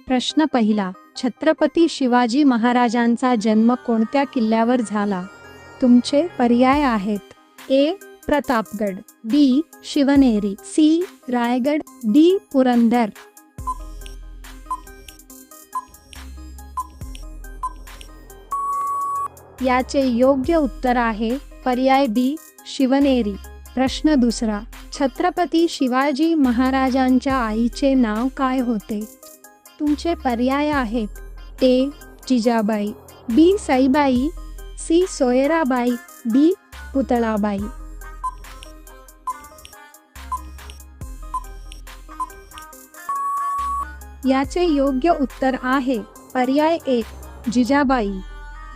प्रश्न पहिला, छत्रपती शिवाजी महाराजांचा जन्म कोणत्या किल्ल्यावर झाला? तुमचे पर्याय आहेत: ए. प्रतापगड, बी. शिवनेरी, सी. रायगड, डी. पुरंदर. याचे योग्य उत्तर आहे पर्याय बी. शिवनेरी. प्रश्न दुसरा, छत्रपती शिवाजी महाराजांच्या आईचे नाव काय होते? तुमचे पर्याय आहेत: ए. जिजाबाई, बी. सईबाई, सी. सोयराबाई, डी. पुतळाबाई. याचे योग्य उत्तर आहे पर्याय ए. जिजाबाई.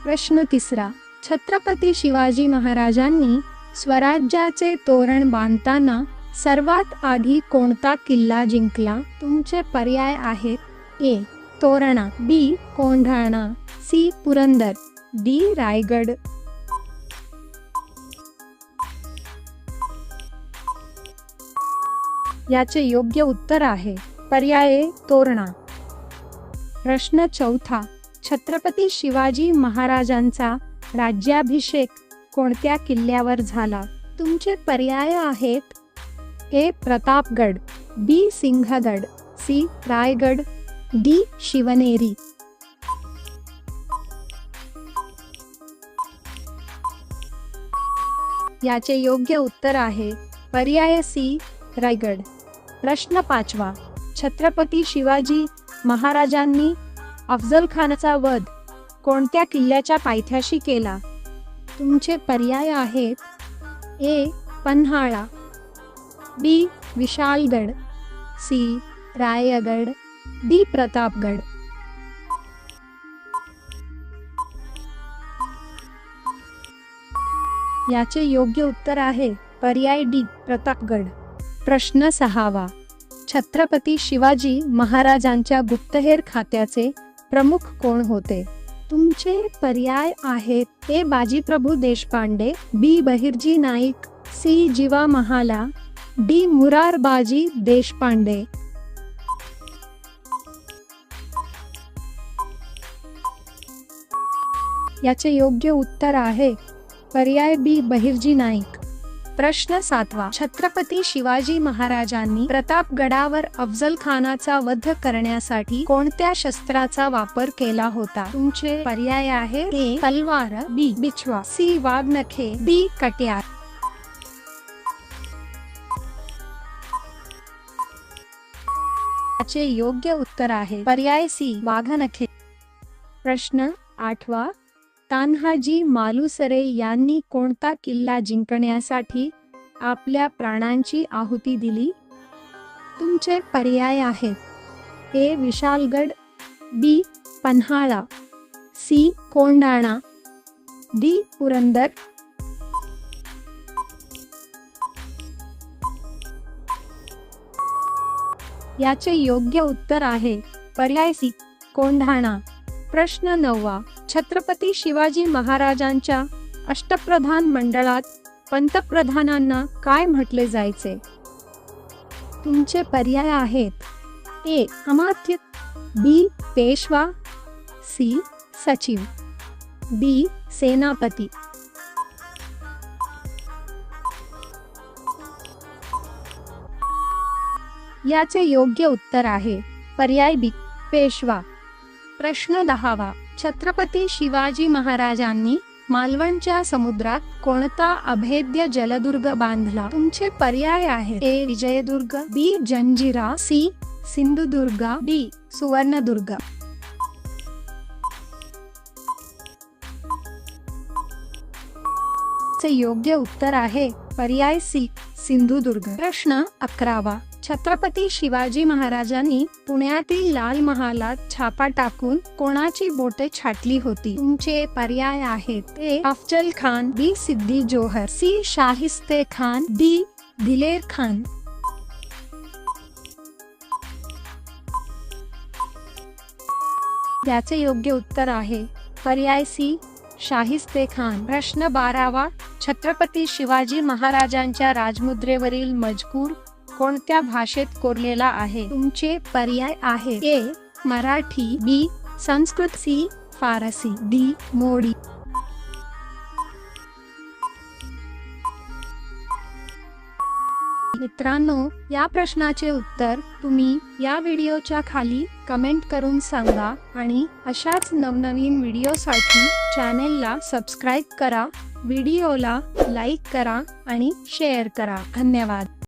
प्रश्न तिसरा, छत्रपती शिवाजी महाराजांनी स्वराज्याचे तोरण बांधताना सर्वात आधी कोणता किल्ला जिंकला? तुमचे पर्याय आहेत: ए. तोरणा, बी. कोंढाणा, सी. पुरंदर, डी. रायगड. याचे योग्य उत्तर आहे पर्याय तोरणा. प्रश्न चौथा, छत्रपती शिवाजी महाराजांचा राज्याभिषेक कोणत्या किल्ल्यावर झाला? तुमचे पर्याय आहेत: ए. प्रतापगड, बी. सिंहगड, सी. रायगड, डी. शिवनेरी. याचे योग्य उत्तर आहे पर्याय सी. रायगड. प्रश्न पाचवा, छत्रपती शिवाजी महाराजांनी अफजल खानाचा वध कोणत्या किल्ल्याच्या पायथ्याशी केला? तुमचे पर्याय आहेत: ए. पन्हाळा, बी. विशाळगड, सी. रायगड, डी. प्रतापगड. याचे योग्य उत्तर आहे पर्याय डी. प्रतापगड. प्रश्न सहावा, छत्रपती शिवाजी महाराजांच्या गुप्तहेर खात्याचे प्रमुख कोण होते? तुमचे पर्याय आहेत: ए. बाजीप्रभू देशपांडे, बी. बहिर्जी नाईक, सी. जीवा महाला, डी. मुरारबाजी देशपांडे. याचे योग्य उत्तर आहे पर्याय बी. बहिर्जी नाईक. प्रश्न सातवा, छत्रपती शिवाजी महाराजांनी प्रतापगडावर अफजल खानाचा वध करण्यासाठी कोणत्या शस्त्राचा वापर केला होता? तुमचे पर्याय आहे: ए. तलवार, बी. बिछवा, सी. वाघनखे, डी. कट्यार. याचे योग्य उत्तर आहे पर्याय सी. वाघनखे. प्रश्न आठवा, तान्हाजी मालुसरे यांनी कोणता किल्ला जिंकण्यासाठी आपल्या प्राणांची आहुती दिली? तुमचे पर्याय आहेत: ए. विशाळगड, बी. पन्हाळा, सी. कोंढाणा, डी. पुरंदर. याचे योग्य उत्तर आहे पर्याय सी. कोंढाणा. प्रश्न नववा, छत्रपती शिवाजी महाराजांच्या अष्टप्रधान मंडळात पंतप्रधानांना काय म्हटले जायचे? तुमचे पर्याय आहेत: ए. अमात्य, बी. पेशवा, सी. सचिव, डी. सेनापती. याचे योग्य उत्तर आहे पर्याय बी. पेशवा. प्रश्न दहावा, छत्रपती शिवाजी महाराजांनी मालवणच्या समुद्रात कोणता अभेद्य जलदुर्ग बांधला? तुमचे पर्याय आहेत: ए. विजयदुर्ग, बी. जंजिरा, सी. सिंधुदुर्ग, डी. सुवर्णदुर्ग. चे योग्य उत्तर आहे पर्याय सी. सिंधुदुर्ग. प्रश्न अकरावा, छत्रपती शिवाजी महाराजांनी पुण्यातील लाल महालात छापा टाकून कोणाची बोटे छाटली होती? तुमचे पर्याय आहेत: ए. अफजल खान, बी. सिद्दी जोहर, सी. शाहिस्ते खान, डी. दिलेर खान. याचे योग्य उत्तर आहे पर्याय सी. शाहिस्ते खान. प्रश्न 12वा, छत्रपती शिवाजी महाराजांच्या राजमुद्रेवरील मजकूर कोणत्या भाषेत कोरलेला आहे? तुमचे पर्याय आहे: ए. मराठी, बी संस्कृत, सी फारसी, डी मोडी. मित्रांनो, या प्रश्नाचे उत्तर तुम्ही या व्हिडिओच्या खाली कमेंट करून सांगा आणि अशाच नवनवीन व्हिडिओसाठी चॅनेलला सबस्क्राईब करा, व्हिडिओला लाईक करा आणि शेअर करा. धन्यवाद.